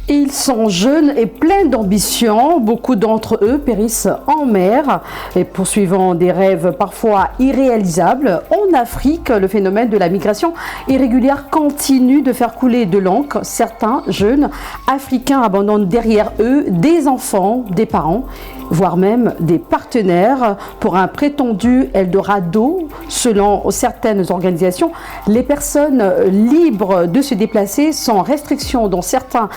Ils sont jeunes et pleins d'ambition. Beaucoup d'entre eux périssent en mer et poursuivant des rêves parfois irréalisables. En Afrique, le phénomène de la migration irrégulière continue de faire couler de l'encre. Certains jeunes Africains abandonnent derrière eux des enfants, des parents, voire même des partenaires pour un prétendu Eldorado. Selon certaines organisations, les personnes libres de se déplacer sans restriction dans certains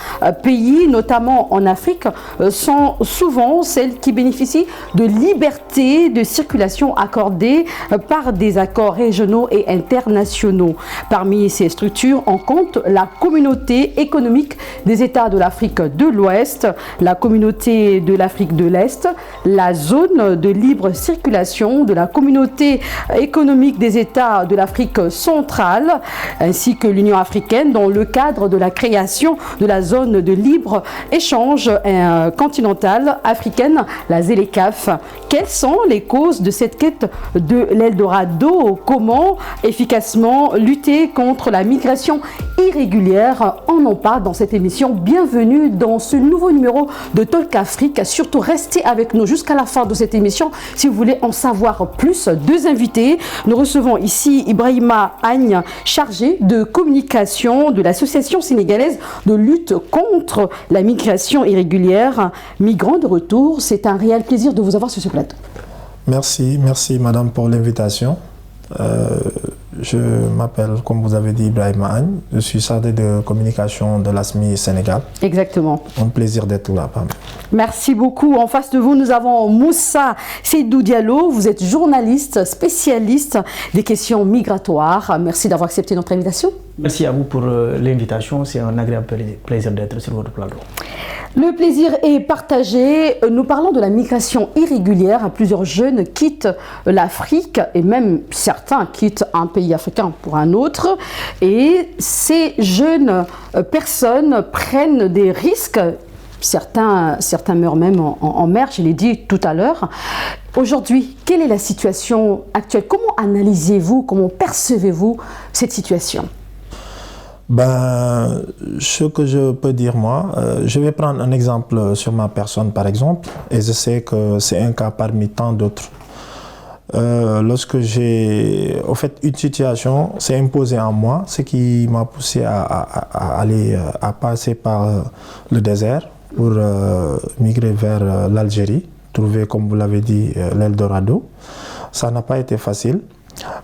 pays, notamment en Afrique, sont souvent celles qui bénéficient de liberté de circulation accordée par des accords régionaux et internationaux. Parmi ces structures, on compte la Communauté économique des États de l'Afrique de l'Ouest, la Communauté de l'Afrique de l'Est, la zone de libre circulation de la Communauté économique des États de l'Afrique centrale, ainsi que l'Union africaine dans le cadre de la création de la zone de libre échange continentale africaine, la ZLECAf. Quelles sont les causes de cette quête de l'Eldorado? Comment efficacement lutter contre la migration irrégulière? On en parle dans cette émission. Bienvenue dans ce nouveau numéro de Talk Afrique. Surtout, restez avec nous jusqu'à la fin de cette émission si vous voulez en savoir plus. Deux invités. Nous recevons ici Ibrahima Agne, chargé de communication de l'Association sénégalaise de lutte contre la migration irrégulière. Migrants de retour, c'est un réel plaisir de vous avoir sur ce plateau. Merci madame pour l'invitation. Je m'appelle, comme vous avez dit, Ibrahima Agne. Je suis chargé de communication de l'ASMI Sénégal. Exactement. Un plaisir d'être là. Merci beaucoup. En face de vous, nous avons Moussa Seydou Diallo. Vous êtes journaliste, spécialiste des questions migratoires. Merci d'avoir accepté notre invitation. Merci à vous pour l'invitation. C'est un agréable plaisir d'être sur votre plateau. Le plaisir est partagé. Nous parlons de la migration irrégulière. Plusieurs jeunes quittent l'Afrique et même certains quittent un pays africain pour un autre. Et ces jeunes personnes prennent des risques. Certains meurent même en mer, je l'ai dit tout à l'heure. Aujourd'hui, quelle est la situation actuelle? Comment analysez-vous, comment percevez-vous cette situation? Ce que je peux dire moi, je vais prendre un exemple sur ma personne par exemple, et je sais que c'est un cas parmi tant d'autres. Lorsque j'ai, au fait, une situation s'est imposée en moi, ce qui m'a poussé à passer par le désert pour migrer vers l'Algérie, trouver, comme vous l'avez dit, l'Eldorado. Ça n'a pas été facile.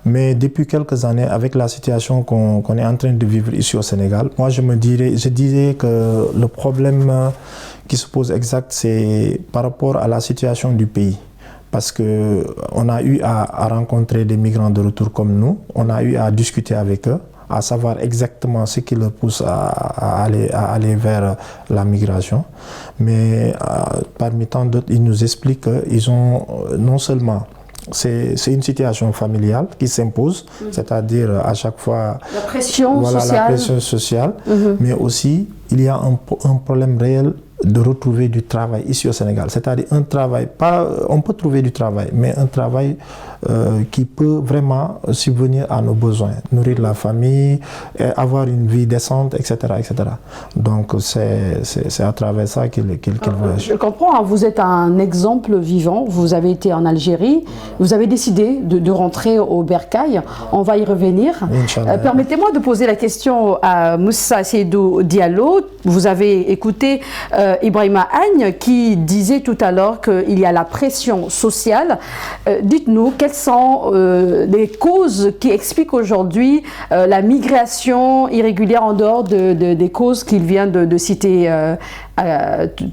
Mais depuis quelques années, avec la situation qu'on est en train de vivre ici au Sénégal, moi je dirais que le problème qui se pose exact, c'est par rapport à la situation du pays. Parce qu'on a eu à rencontrer des migrants de retour comme nous, on a eu à discuter avec eux, à savoir exactement ce qui leur pousse à aller vers la migration. Mais parmi tant d'autres, ils nous expliquent qu'ils ont non seulement... C'est une situation familiale qui s'impose, c'est-à-dire à chaque fois la pression sociale, mais aussi il y a un problème réel de retrouver du travail ici au Sénégal. C'est-à-dire un travail, on peut trouver du travail, mais un travail qui peut vraiment subvenir à nos besoins, nourrir la famille, avoir une vie décente, etc. etc. Donc c'est à travers ça qu'il veut. Je comprends, vous êtes un exemple vivant, vous avez été en Algérie, vous avez décidé de rentrer au Bercail, on va y revenir. Permettez-moi de poser la question à Moussa Seydou Diallo. Vous avez écouté Ibrahima Agne qui disait tout à l'heure qu'il y a la pression sociale. Dites-nous, quelles sont les causes qui expliquent aujourd'hui la migration irrégulière en dehors des causes qu'il vient de citer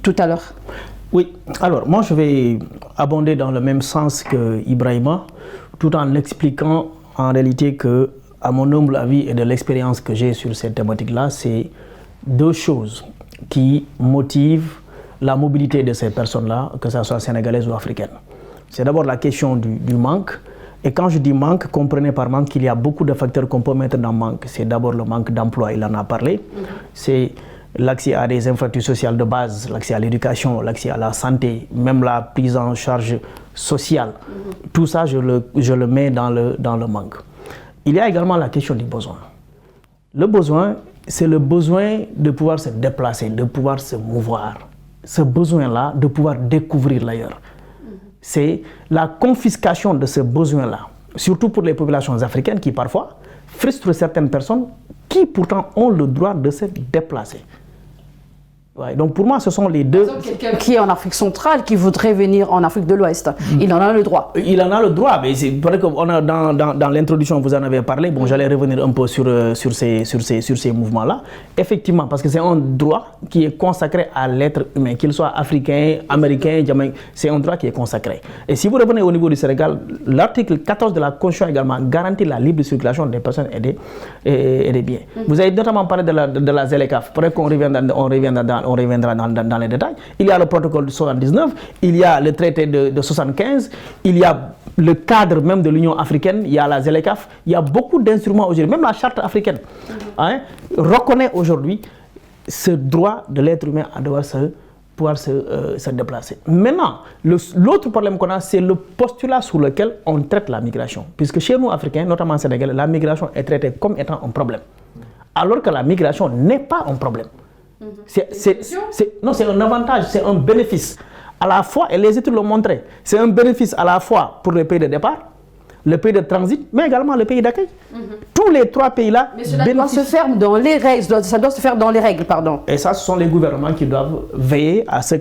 tout à l'heure? Oui, alors moi je vais abonder dans le même sens que Ibrahima, tout en expliquant en réalité que, à mon humble avis et de l'expérience que j'ai sur cette thématique-là, c'est deux choses qui motivent la mobilité de ces personnes-là, que ce soit sénégalaises ou africaines. C'est d'abord la question du manque. Et quand je dis manque, comprenez par manque qu'il y a beaucoup de facteurs qu'on peut mettre dans manque. C'est d'abord le manque d'emploi, il en a parlé. C'est l'accès à des infrastructures sociales de base, l'accès à l'éducation, l'accès à la santé, même la prise en charge sociale. Tout ça, je le mets dans le manque. Il y a également la question du besoin. Le besoin, c'est le besoin de pouvoir se déplacer, de pouvoir se mouvoir. Ce besoin-là, de pouvoir découvrir l'ailleurs. C'est la confiscation de ce besoin-là, surtout pour les populations africaines qui parfois frustrent certaines personnes qui pourtant ont le droit de se déplacer. Ouais, donc pour moi, ce sont les deux. Quelqu'un qui est en Afrique centrale, qui voudrait venir en Afrique de l'Ouest, il en a le droit. Il en a le droit, mais c'est vrai que dans l'introduction, vous en avez parlé. Bon, j'allais revenir un peu sur ces mouvements-là. Effectivement, parce que c'est un droit qui est consacré à l'être humain, qu'il soit africain, américain, jamaïcain, c'est un droit qui est consacré. Et si vous revenez au niveau du Sénégal, l'article 14 de la Constitution également garantit la libre circulation des personnes et des biens. Vous avez notamment parlé de la ZLECAf. Peut-être qu'on reviendra dans les détails. Il y a le protocole de 79, il y a le traité de 75, il y a le cadre même de l'Union africaine, il y a la ZLECAf, il y a beaucoup d'instruments aujourd'hui, même la charte africaine reconnaît aujourd'hui ce droit de l'être humain à devoir pouvoir se déplacer. Maintenant, l'autre problème qu'on a, c'est le postulat sur lequel on traite la migration. Puisque chez nous, Africains, notamment Sénégalais, la migration est traitée comme étant un problème. Alors que la migration n'est pas un problème. Non, c'est un avantage, c'est un bénéfice. À la fois, et les études l'ont montré, c'est un bénéfice à la fois pour le pays de départ, le pays de transit, mais également le pays d'accueil. Tous les trois pays-là. Mais cela doit se faire dans les règles, ça doit se faire dans les règles, pardon. Et ça, ce sont les gouvernements qui doivent veiller à ce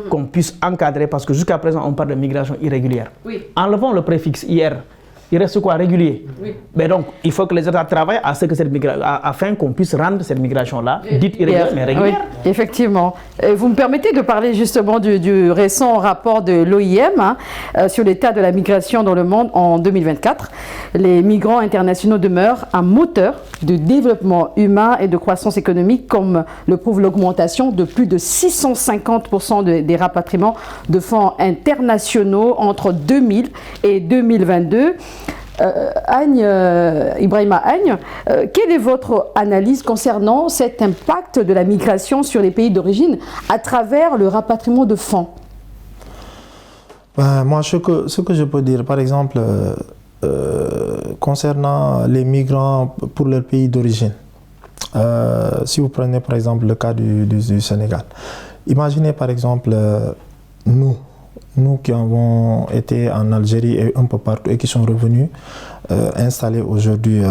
qu'on puisse encadrer, parce que jusqu'à présent, on parle de migration irrégulière. Oui. Enlevons le préfixe IR. Il reste quoi? Régulier. Oui. Mais donc, il faut que les États travaillent à ce que afin qu'on puisse rendre cette migration-là dite irrégulière, mais régulière. Oui, effectivement. Vous me permettez de parler justement du récent rapport de l'OIM sur l'état de la migration dans le monde en 2024. Les migrants internationaux demeurent un moteur de développement humain et de croissance économique, comme le prouve l'augmentation de plus de 650% des rapatriements de fonds internationaux entre 2000 et 2022. Ibrahima Agne, quelle est votre analyse concernant cet impact de la migration sur les pays d'origine à travers le rapatriement de fonds? Moi, ce que je peux dire, par exemple, concernant les migrants pour leur pays d'origine, si vous prenez par exemple le cas du Sénégal, imaginez par exemple nous qui avons été en Algérie et un peu partout et qui sont revenus installés aujourd'hui,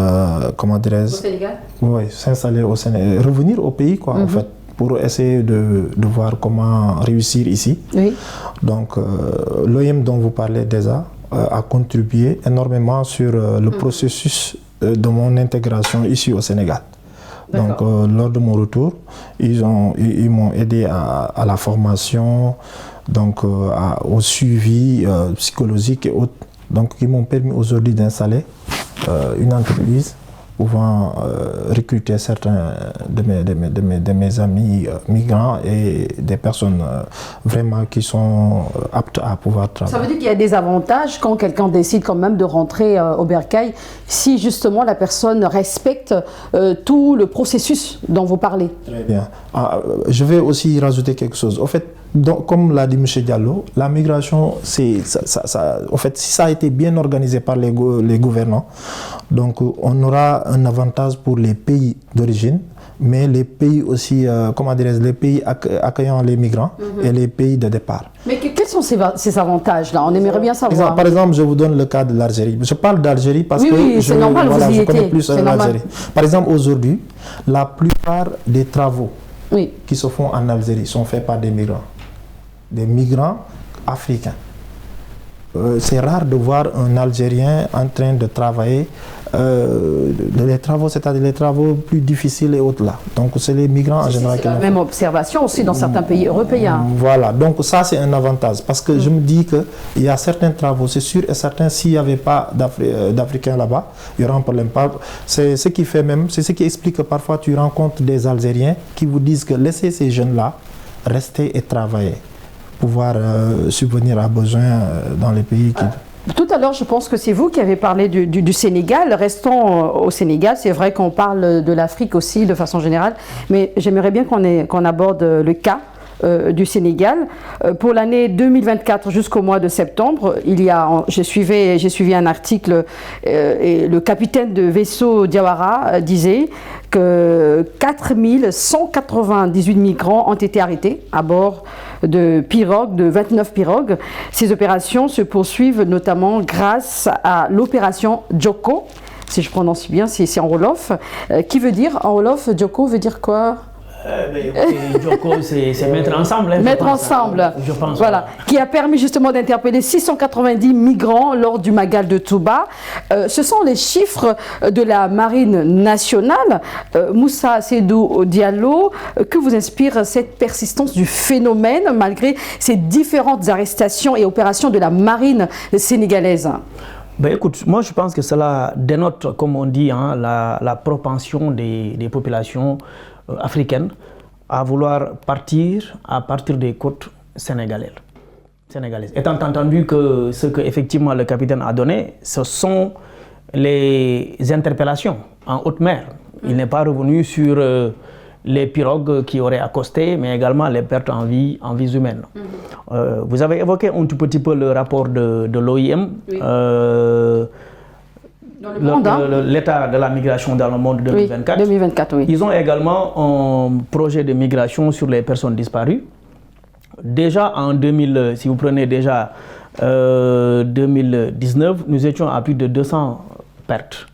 comment dirais-je? Au Sénégal? Oui, s'installer au Sénégal, revenir au pays quoi, en fait, pour essayer de voir comment réussir ici. Oui. Donc, l'OIM dont vous parlez déjà a contribué énormément sur le processus de mon intégration ici au Sénégal. Donc, lors de mon retour, ils m'ont aidé à la formation, donc au suivi psychologique et autres. Donc, ils m'ont permis aujourd'hui d'installer une entreprise pouvant recruter certains de mes amis migrants et des personnes vraiment qui sont aptes à pouvoir travailler. Ça veut dire qu'il y a des avantages quand quelqu'un décide quand même de rentrer au Bercail, si justement la personne respecte tout le processus dont vous parlez. Très bien. Je vais aussi rajouter quelque chose. En fait, donc, comme l'a dit M. Diallo, la migration, en fait, si ça a été bien organisé par les gouvernants, donc on aura un avantage pour les pays d'origine, mais les pays aussi, comment dirais-je, les pays accueillant les migrants et les pays de départ. Mais quels sont ces avantages-là? On aimerait bien savoir. Par exemple, je vous donne le cas de l'Algérie. Je parle d'Algérie parce que je connais plus l'Algérie. Par exemple, aujourd'hui, la plupart des travaux qui se font en Algérie sont faits par des migrants africains. C'est rare de voir un Algérien en train de travailler les travaux, c'est-à-dire les travaux plus difficiles et autres là. Donc c'est les migrants en général qui font. C'est la même observation aussi dans certains pays européens. Voilà, donc ça c'est un avantage parce que je me dis qu'il y a certains travaux, c'est sûr et certain, s'il n'y avait pas d'Africains là-bas, il y aura un problème. C'est ce qui fait même, c'est ce qui explique que parfois tu rencontres des Algériens qui vous disent que laissez ces jeunes-là rester et travailler, pouvoir subvenir à besoins dans les pays qui... Tout à l'heure, je pense que c'est vous qui avez parlé du Sénégal. Restons au Sénégal. C'est vrai qu'on parle de l'Afrique aussi de façon générale, mais j'aimerais bien qu'on aborde le cas du Sénégal. Pour l'année 2024 jusqu'au mois de septembre, j'ai suivi un article et le capitaine de vaisseau Diawara disait que 4198 migrants ont été arrêtés à bord de 29 pirogues. Ces opérations se poursuivent notamment grâce à l'opération Djoko, si je prononce bien, c'est en Wolof. Qui veut dire, en Wolof, Djoko veut dire quoi? Djoko, c'est mettre ensemble. Mettre ensemble, je pense. Voilà, qui a permis justement d'interpeller 690 migrants lors du Magal de Touba. Ce sont les chiffres de la Marine nationale. Moussa Seydou Diallo, que vous inspire cette persistance du phénomène malgré ces différentes arrestations et opérations de la Marine sénégalaise? Ben écoute, moi je pense que cela dénote, comme on dit, hein, la propension des populations africaines à vouloir partir à partir des côtes sénégalaises. Étant entendu que ce que effectivement le capitaine a donné, ce sont les interpellations en haute mer. Il n'est pas revenu sur les pirogues qui auraient accosté, mais également les pertes en vies humaines. Vous avez évoqué un tout petit peu le rapport de l'OIM. Oui. L'état de la migration dans le monde 2024. Oui, 2024, oui. Ils ont également un projet de migration sur les personnes disparues. Déjà en 2000, si vous prenez déjà 2019, nous étions à plus de 200 pertes.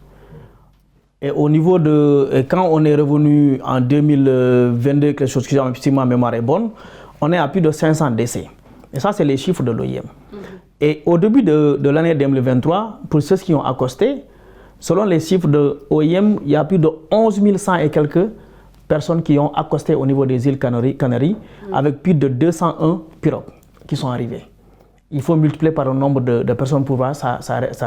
Et au niveau de... Quand on est revenu en 2022, quelque chose qui, si ma mémoire est bonne, on est à plus de 500 décès. Et ça, c'est les chiffres de l'OIM. Et au début de l'année 2023, pour ceux qui ont accosté, selon les chiffres de l'OIM, il y a plus de 11 100 et quelques personnes qui ont accosté au niveau des îles Canaries, avec plus de 201 pirogues qui sont arrivées. Il faut multiplier par le nombre de personnes pour voir ça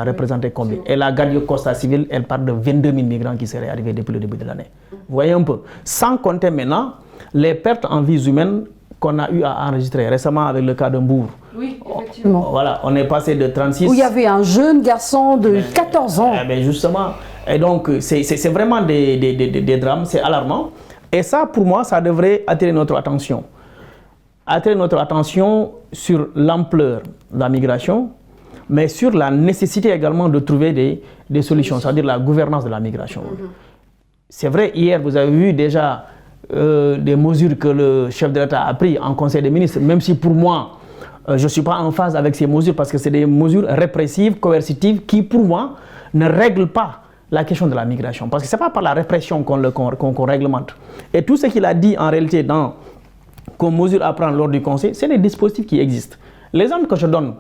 représentait combien. Et la Garde Costa Civile, elle parle de 22 000 migrants qui seraient arrivés depuis le début de l'année. Vous voyez un peu. Sans compter maintenant les pertes en vies humaines qu'on a eu à enregistrer récemment avec le cas de Mbour. Oui, effectivement. Voilà, on est passé de 36... Où il y avait un jeune garçon de 14 ans. Mais justement, et donc c'est vraiment des drames, c'est alarmant. Et ça, pour moi, ça devrait attirer notre attention. Attirer notre attention sur l'ampleur de la migration, mais sur la nécessité également de trouver des solutions, c'est-à-dire la gouvernance de la migration. C'est vrai, hier, vous avez vu déjà des mesures que le chef de l'État a prises en Conseil des ministres, même si pour moi, je ne suis pas en phase avec ces mesures, parce que c'est des mesures répressives, coercitives, qui pour moi ne règlent pas la question de la migration. Parce que ce n'est pas par la répression qu'on réglemente. Et tout ce qu'il a dit en réalité comme mesure à prendre lors du Conseil, c'est des dispositifs qui existent. L'exemple que je donne,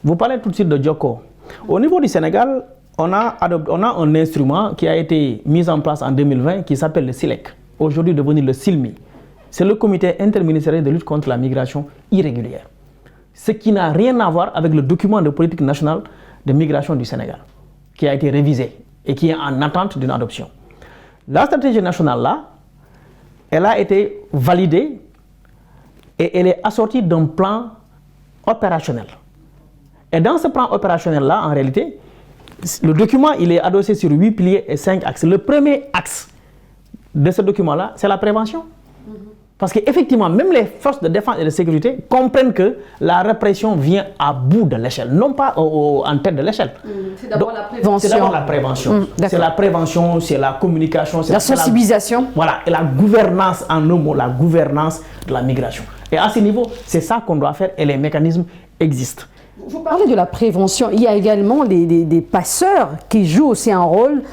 vous parlez tout de suite de Djoko. Au niveau du Sénégal, on a un instrument qui a été mis en place en 2020 qui s'appelle le SILEC, aujourd'hui devenu le SILMI. C'est le comité interministériel de lutte contre la migration irrégulière. Ce qui n'a rien à voir avec le document de politique nationale de migration du Sénégal, qui a été révisé et qui est en attente d'une adoption. La stratégie nationale là, elle a été validée et elle est assortie d'un plan opérationnel. Et dans ce plan opérationnel-là, en réalité, le document il est adossé sur 8 piliers et 5 axes. Le premier axe de ce document-là, c'est la prévention. Parce qu'effectivement, même les forces de défense et de sécurité comprennent que la répression vient à bout de l'échelle, non pas en tête de l'échelle. C'est d'abord la prévention. C'est d'abord la prévention. C'est la prévention, c'est la communication. La sensibilisation. Voilà, et la gouvernance, en un mot, la gouvernance de la migration. Et à ce niveau, c'est ça qu'on doit faire et les mécanismes existent. Vous parlez de la prévention, il y a également des passeurs qui jouent aussi un rôle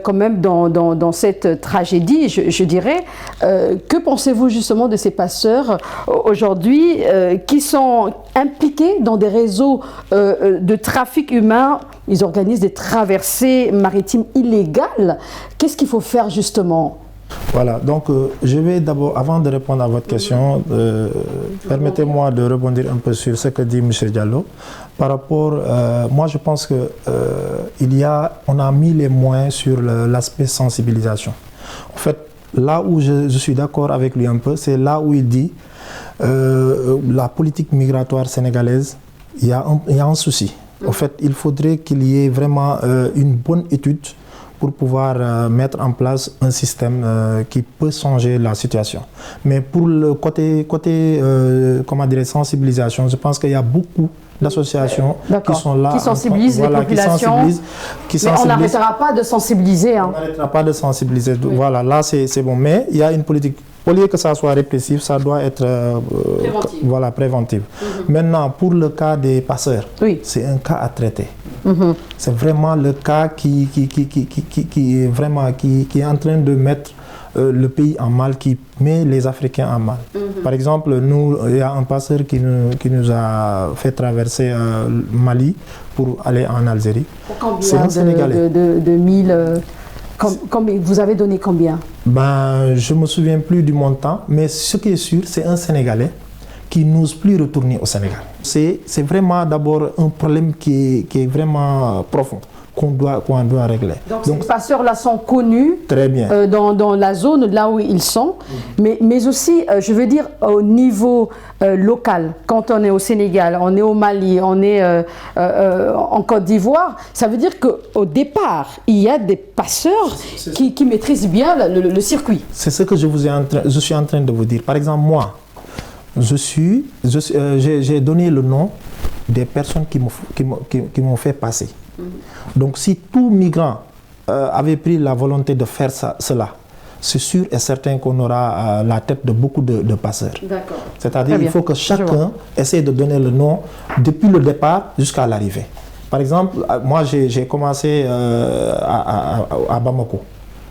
quand même dans cette tragédie, je dirais. Que pensez-vous justement de ces passeurs aujourd'hui qui sont impliqués dans des réseaux de trafic humain? Ils organisent des traversées maritimes illégales. Qu'est-ce qu'il faut faire justement? Voilà, donc je vais d'abord, avant de répondre à votre question, permettez-moi de rebondir un peu sur ce que dit M. Diallo. Par rapport, moi je pense que on a mis les moyens sur l'aspect sensibilisation. En fait, là où je suis d'accord avec lui un peu, c'est là où il dit la politique migratoire sénégalaise, il y a un souci. En fait, il faudrait qu'il y ait vraiment une bonne étude pour pouvoir mettre en place un système qui peut changer la situation. Mais pour le côté comment dire, sensibilisation, je pense qu'il y a beaucoup d'associations qui sont là. Qui sensibilisent les populations. Mais on n'arrêtera pas de sensibiliser. Hein. On n'arrêtera pas de sensibiliser. Oui. Voilà, là c'est bon. Mais il y a une politique. Au lieu que ça soit répressif, ça doit être préventif. Maintenant, pour le cas des passeurs, c'est un cas à traiter. C'est vraiment le cas qui est en train de mettre le pays en mal, qui met les Africains en mal. Par exemple, il y a un passeur qui nous a fait traverser Mali pour aller en Algérie. C'est un Sénégalais. De 1000 vous avez donné combien? Je ne me souviens plus du montant, mais ce qui est sûr, c'est un Sénégalais qui n'ose plus retourner au Sénégal. C'est vraiment d'abord un problème qui est vraiment profond, qu'on doit régler. Donc ces passeurs-là sont connus. Très bien. Dans la zone là où ils sont, mais aussi, je veux dire, au niveau local, quand on est au Sénégal, on est au Mali, on est en Côte d'Ivoire, ça veut dire qu'au départ, il y a des passeurs qui maîtrisent bien le circuit. C'est ce que je suis en train de vous dire. Par exemple, moi, j'ai donné le nom des personnes qui m'ont fait passer. Donc si tout migrant avait pris la volonté de faire cela, c'est sûr et certain qu'on aura la tête de beaucoup de passeurs. C'est-à-dire qu'il faut que chacun essaie de donner le nom depuis le départ jusqu'à l'arrivée. Par exemple, moi j'ai commencé à Bamako.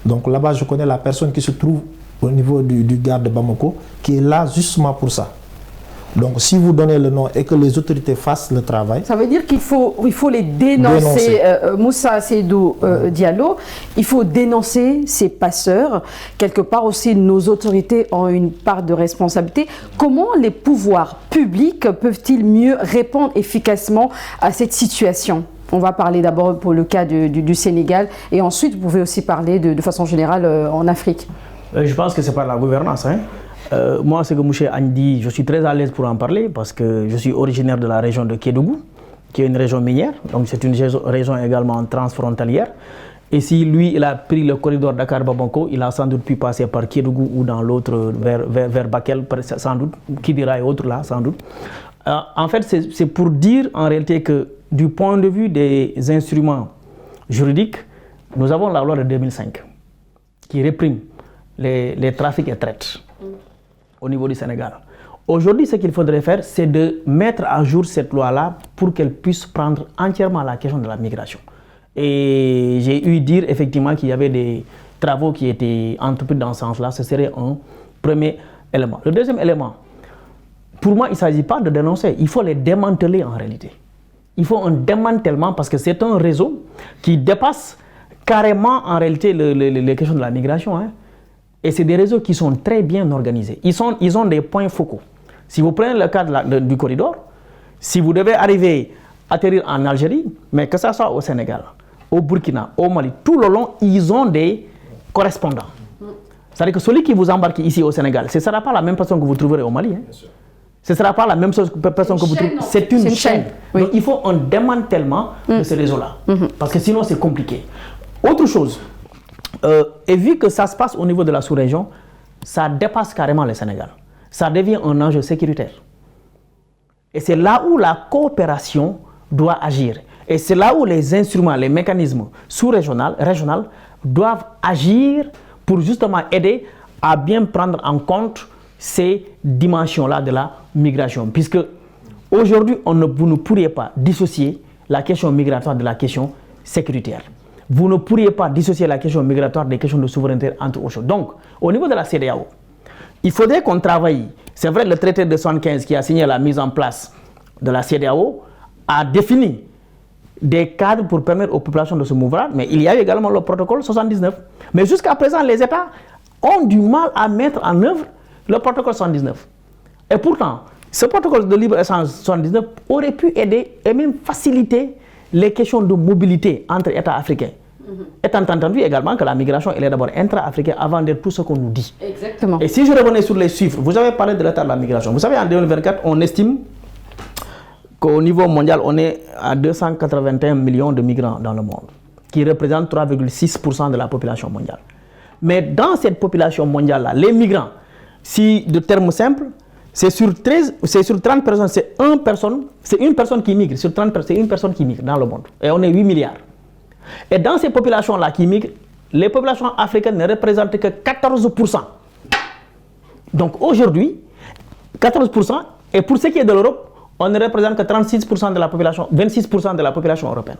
Donc là-bas, je connais la personne qui se trouve au niveau du garde de Bamako, qui est là justement pour ça. Donc, si vous donnez le nom et que les autorités fassent le travail... Ça veut dire qu'il faut les dénoncer. Moussa Seydou Diallo, il faut dénoncer ces passeurs. Quelque part aussi, nos autorités ont une part de responsabilité. Comment les pouvoirs publics peuvent-ils mieux répondre efficacement à cette situation? On va parler d'abord pour le cas du Sénégal et ensuite, vous pouvez aussi parler de façon générale en Afrique. Je pense que c'est par la gouvernance. Moi, ce que Mouché Agne dit, je suis très à l'aise pour en parler parce que je suis originaire de la région de Kédougou, qui est une région minière, donc c'est une région également transfrontalière. Et si lui, il a pris le corridor Dakar-Bamako, il a sans doute pu passer par Kédougou ou dans l'autre, vers Bakel, sans doute, Kidira et autres là, sans doute. En fait, c'est pour dire en réalité que du point de vue des instruments juridiques, nous avons la loi de 2005 qui réprime les trafics et traites au niveau du Sénégal. Aujourd'hui, ce qu'il faudrait faire, c'est de mettre à jour cette loi-là pour qu'elle puisse prendre entièrement la question de la migration. Et j'ai eu dire effectivement qu'il y avait des travaux qui étaient entrepris dans ce sens-là. Ce serait un premier élément. Le deuxième élément, pour moi, il ne s'agit pas de dénoncer. Il faut les démanteler en réalité. Il faut un démantèlement parce que c'est un réseau qui dépasse carrément en réalité les questions de la migration. Et c'est des réseaux qui sont très bien organisés. Ils ont des points focaux. Si vous prenez le cas du corridor, si vous devez atterrir en Algérie, mais que ce soit au Sénégal, au Burkina, au Mali, tout le long, ils ont des correspondants. C'est-à-dire que celui qui vous embarque ici au Sénégal, ce ne sera pas la même personne que vous trouverez au Mali. Ce ne sera pas la même personne que vous trouverez. C'est une chaîne. Oui. Donc il faut un démantèlement de ce réseau-là. Parce que sinon, c'est compliqué. Autre chose, et vu que ça se passe au niveau de la sous-région, ça dépasse carrément le Sénégal. Ça devient un enjeu sécuritaire. Et c'est là où la coopération doit agir. Et c'est là où les instruments, les mécanismes sous-régionaux doivent agir pour justement aider à bien prendre en compte ces dimensions-là de la migration. Puisque aujourd'hui, vous ne pourriez pas dissocier la question migratoire de la question sécuritaire. Vous ne pourriez pas dissocier la question migratoire des questions de souveraineté entre autres choses. Donc, au niveau de la CEDEAO, il faudrait qu'on travaille. C'est vrai, le traité de 1975 qui a signé la mise en place de la CEDEAO a défini des cadres pour permettre aux populations de se mouvoir, mais il y a eu également le protocole 79. Mais jusqu'à présent, les États ont du mal à mettre en œuvre le protocole 79. Et pourtant, ce protocole de libre-échange 79 aurait pu aider et même faciliter les questions de mobilité entre États africains. Étant entendu également que la migration, elle est d'abord intra-africaine avant d'être tout ce qu'on nous dit. Exactement. Et si je revenais sur les chiffres, vous avez parlé de l'état de la migration. Vous savez, en 2024, on estime qu'au niveau mondial, on est à 281 millions de migrants dans le monde. qui représente 3,6% de la population mondiale. Mais dans cette population mondiale-là, les migrants, si de termes simples, c'est sur 30 personnes, c'est une personne qui migre. Sur 30 personnes, c'est une personne qui migre dans le monde. Et on est 8 milliards. Et dans ces populations-là qui migrent, les populations africaines ne représentent que 14%. Donc aujourd'hui, 14%, et pour ce qui est de l'Europe, on ne représente que 36% de la population, 26% de la population européenne.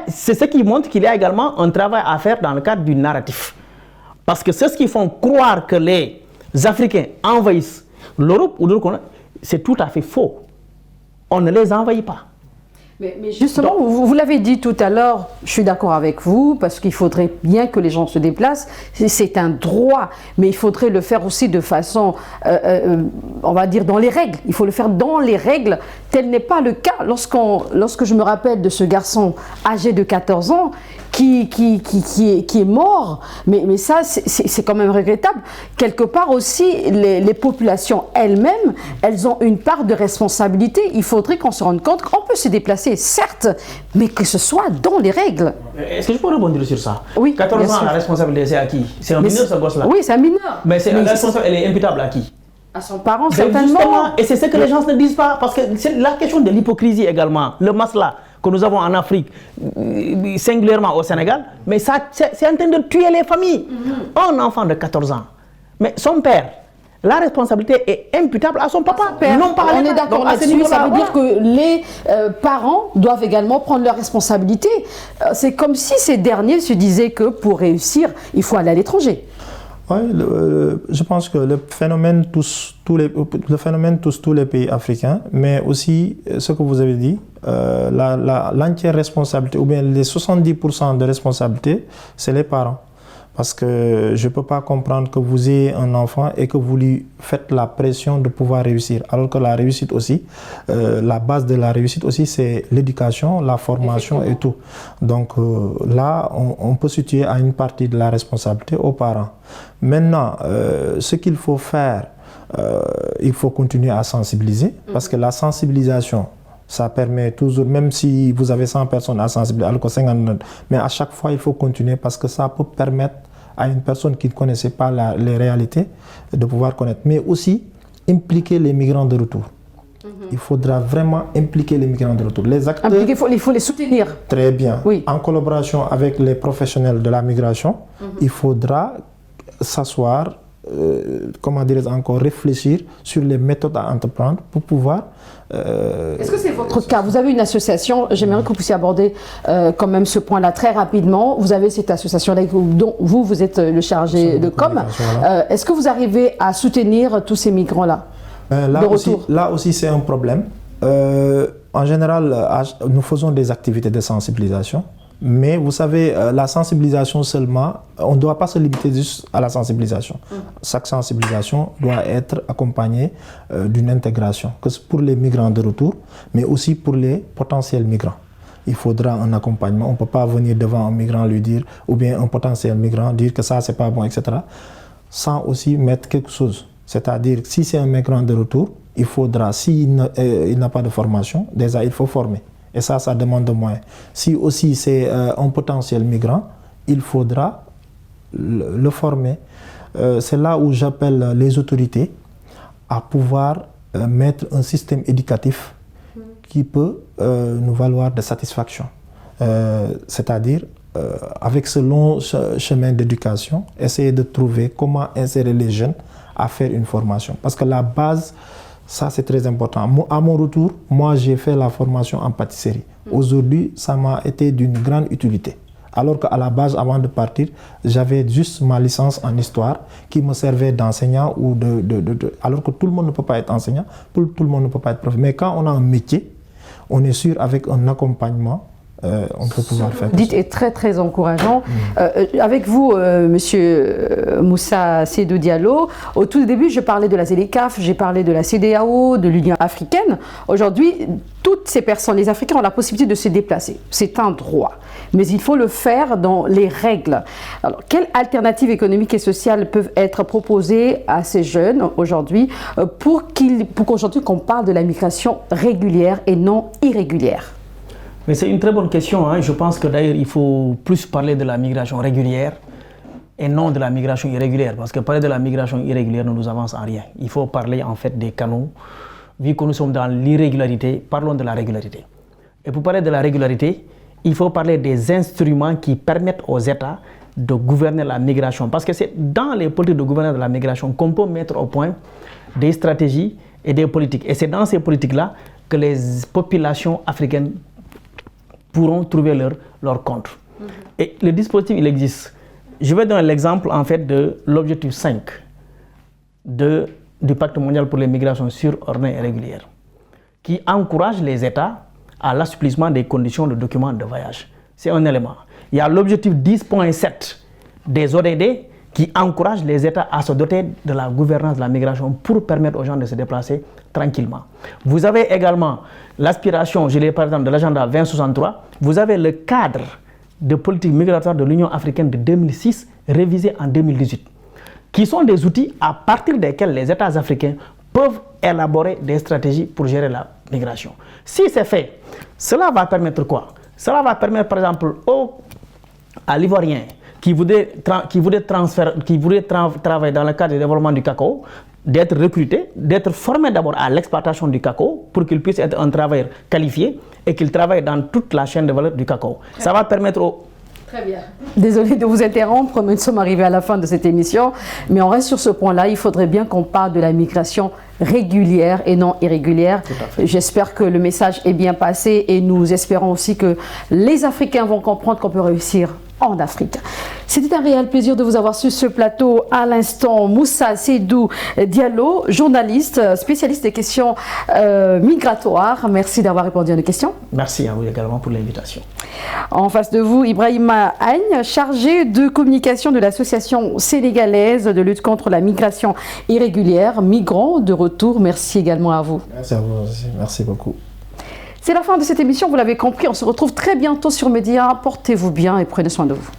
C'est ce qui montre qu'il y a également un travail à faire dans le cadre du narratif. Parce que c'est ce qui font croire que les Africains envahissent l'Europe ou d'autres, c'est tout à fait faux. On ne les envahit pas. Mais justement, vous l'avez dit tout à l'heure, je suis d'accord avec vous, parce qu'il faudrait bien que les gens se déplacent, c'est un droit, mais il faudrait le faire aussi de façon, on va dire, dans les règles. Il faut le faire dans les règles. Tel n'est pas le cas lorsque je me rappelle de ce garçon âgé de 14 ans qui est mort, mais ça, c'est quand même regrettable. Quelque part aussi, les populations elles-mêmes, elles ont une part de responsabilité. Il faudrait qu'on se rende compte qu'on peut se déplacer, certes, mais que ce soit dans les règles. Est-ce que je peux rebondir sur ça? Oui. 14 ans, la responsabilité, c'est à qui? C'est un mineur, ce gosse-là? Oui, c'est un mineur. Mais la responsabilité, elle est imputable à qui? À son parent, certainement. Et c'est ce que les gens ne disent pas, parce que c'est la question de l'hypocrisie également, le masla que nous avons en Afrique, singulièrement au Sénégal, mais ça, c'est en train de tuer les familles. Un enfant de 14 ans, mais son père, la responsabilité est imputable à son papa, non pas à l'État. On est d'accord là-dessus, ça veut dire que les parents doivent également prendre leurs responsabilités. C'est comme si ces derniers se disaient que pour réussir, il faut aller à l'étranger. Oui, je pense que le phénomène touche tous les pays africains, mais aussi ce que vous avez dit, l'entière responsabilité, ou bien les 70% de responsabilité, c'est les parents. Parce que je ne peux pas comprendre que vous ayez un enfant et que vous lui faites la pression de pouvoir réussir. Alors que la réussite aussi, la base de la réussite aussi, c'est l'éducation, la formation et tout. Donc là, on peut situer à une partie de la responsabilité aux parents. Maintenant, ce qu'il faut faire, il faut continuer à sensibiliser, parce que la sensibilisation, ça permet toujours, même si vous avez 100 personnes à sensibiliser, alors que 50, mais à chaque fois, il faut continuer parce que ça peut permettre à une personne qui ne connaissait pas les réalités de pouvoir connaître. Mais aussi, impliquer les migrants de retour. Il faudra vraiment impliquer les migrants de retour. Les acteurs, il faut les soutenir. Très bien. Oui. En collaboration avec les professionnels de la migration, il faudra s'asseoir, encore réfléchir sur les méthodes à entreprendre pour pouvoir... Est-ce que c'est votre cas? Vous avez une association, j'aimerais que vous puissiez aborder quand même ce point-là très rapidement. Vous avez cette association-là dont vous êtes le chargé de com. Voilà. Est-ce que vous arrivez à soutenir tous ces migrants-là là aussi, c'est un problème. En général, nous faisons des activités de sensibilisation. Mais vous savez, la sensibilisation seulement, on ne doit pas se limiter juste à la sensibilisation. Chaque sensibilisation doit être accompagnée d'une intégration, que ce soit pour les migrants de retour, mais aussi pour les potentiels migrants. Il faudra un accompagnement. On ne peut pas venir devant un migrant lui dire, ou bien un potentiel migrant dire que ça, c'est pas bon, etc. Sans aussi mettre quelque chose. C'est-à-dire, si c'est un migrant de retour, il faudra, s'il n'a pas de formation, déjà, il faut former. Et ça demande moins. Si aussi c'est un potentiel migrant, il faudra le former. C'est là où j'appelle les autorités à pouvoir mettre un système éducatif qui peut nous valoir de satisfaction. C'est-à-dire, avec ce long chemin d'éducation, essayer de trouver comment insérer les jeunes à faire une formation. Parce que la base... Ça, c'est très important. À mon retour, moi, j'ai fait la formation en pâtisserie. Aujourd'hui, ça m'a été d'une grande utilité. Alors qu'à la base, avant de partir, j'avais juste ma licence en histoire qui me servait d'enseignant ou alors que tout le monde ne peut pas être enseignant, tout le monde ne peut pas être prof. Mais quand on a un métier, on est sûr avec un accompagnement, on peut pouvoir faire. Dites est très très encourageant. Avec vous, Monsieur Moussa Seydou Diallo, au tout début, je parlais de la ZLECAf, j'ai parlé de la CEDEAO, de l'Union africaine. Aujourd'hui, toutes ces personnes, les Africains, ont la possibilité de se déplacer. C'est un droit, mais il faut le faire dans les règles. Alors, quelles alternatives économiques et sociales peuvent être proposées à ces jeunes aujourd'hui pour qu'aujourd'hui qu'on parle de la migration régulière et non irrégulière? Mais c'est une très bonne question. Hein. Je pense que d'ailleurs, il faut plus parler de la migration régulière et non de la migration irrégulière. Parce que parler de la migration irrégulière ne nous avance en rien. Il faut parler en fait des canaux. Vu que nous sommes dans l'irrégularité, parlons de la régularité. Et pour parler de la régularité, il faut parler des instruments qui permettent aux États de gouverner la migration. Parce que c'est dans les politiques de gouvernance de la migration qu'on peut mettre au point des stratégies et des politiques. Et c'est dans ces politiques-là que les populations africaines pourront trouver leur compte. Et le dispositif, il existe. Je vais donner l'exemple en fait de l'objectif 5 du Pacte mondial pour les migrations sûres, ordonnées et régulières, qui encourage les États à l'assouplissement des conditions de documents de voyage. C'est un élément. Il y a l'objectif 10.7 des ODD qui encourage les États à se doter de la gouvernance de la migration pour permettre aux gens de se déplacer tranquillement. Vous avez également l'aspiration, je l'ai par exemple de l'agenda 2063, vous avez le cadre de politique migratoire de l'Union africaine de 2006 révisé en 2018, qui sont des outils à partir desquels les États africains peuvent élaborer des stratégies pour gérer la migration. Si c'est fait, cela va permettre quoi? Cela va permettre par exemple à l'Ivoirien qui voudrait travailler dans le cadre du développement du cacao, d'être recruté, d'être formé d'abord à l'exploitation du cacao pour qu'il puisse être un travailleur qualifié et qu'il travaille dans toute la chaîne de valeur du cacao. Ça va permettre aux... Très bien. Désolée de vous interrompre, mais nous sommes arrivés à la fin de cette émission. Mais on reste sur ce point-là. Il faudrait bien qu'on parle de la migration régulière et non irrégulière. J'espère que le message est bien passé et nous espérons aussi que les Africains vont comprendre qu'on peut réussir en Afrique. C'était un réel plaisir de vous avoir sur ce plateau. À l'instant, Moussa Seydou Diallo, journaliste, spécialiste des questions migratoires. Merci d'avoir répondu à nos questions. Merci à vous également pour l'invitation. En face de vous, Ibrahima Agne, chargé de communication de l'association sénégalaise de lutte contre la migration irrégulière, Migrants de retour. Merci également à vous. Merci à vous aussi. Merci beaucoup. C'est la fin de cette émission, vous l'avez compris. On se retrouve très bientôt sur Média. Portez-vous bien et prenez soin de vous.